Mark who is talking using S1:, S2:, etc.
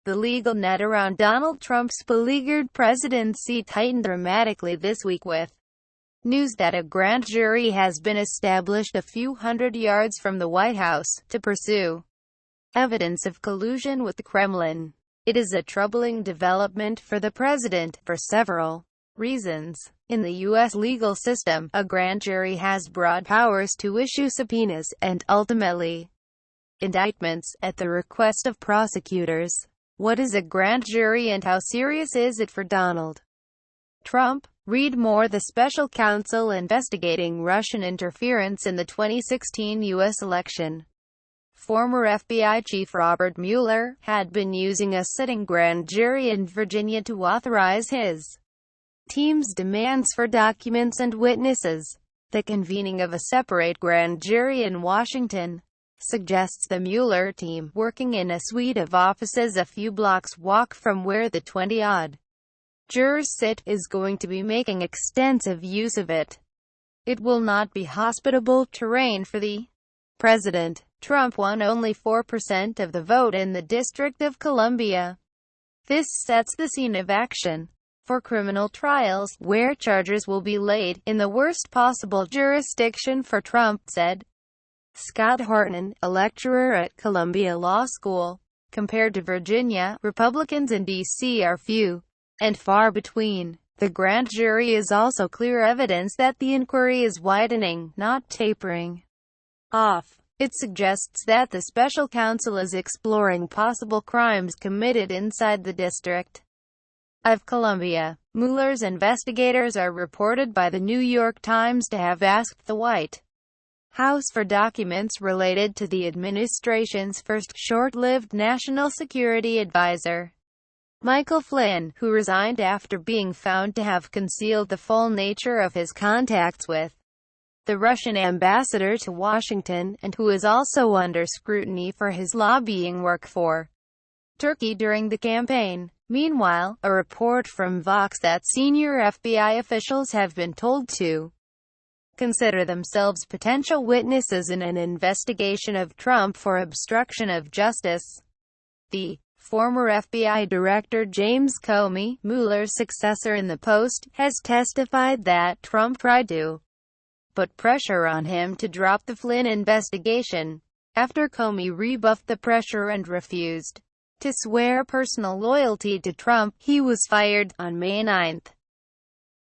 S1: The legal net around Donald Trump's beleaguered presidency tightened dramatically this week with news that a grand jury has been established a few hundred yards from the White House to pursue evidence of collusion with the Kremlin. It is a troubling development for the president, for several reasons. In the U.S. legal system, a grand jury has broad powers to issue subpoenas, and ultimately indictments, at the request of prosecutors. What is a grand jury and how serious is it for Donald Trump? Read more. The special counsel investigating Russian interference in the 2016 U.S. election, former FBI Chief Robert Mueller, had been using a sitting grand jury in Virginia to authorize his team's demands for documents and witnesses. The convening of a separate grand jury in Washington suggests the Mueller team, working in a suite of offices a few blocks walk from where the 20-odd jurors sit, is going to be making extensive use of it. It will not be hospitable terrain for the president. Trump won only 4% of the vote in the District of Columbia. This sets the scene of action for criminal trials, where charges will be laid in the worst possible jurisdiction for Trump, said Scott Horton, a lecturer at Columbia Law School. Compared to Virginia, Republicans in D.C. are few and far between. The grand jury is also clear evidence that the inquiry is widening, not tapering off. It suggests that the special counsel is exploring possible crimes committed inside the District of Columbia. Mueller's investigators are reported by the New York Times to have asked the White House for documents related to the administration's first short-lived national security advisor, Michael Flynn, who resigned after being found to have concealed the full nature of his contacts with the Russian ambassador to Washington, and who is also under scrutiny for his lobbying work for Turkey during the campaign. Meanwhile, a report from Vox that senior FBI officials have been told to consider themselves potential witnesses in an investigation of Trump for obstruction of justice. The former FBI Director James Comey, Mueller's successor in the post, has testified that Trump tried to put pressure on him to drop the Flynn investigation. After Comey rebuffed the pressure and refused to swear personal loyalty to Trump, he was fired on May 9.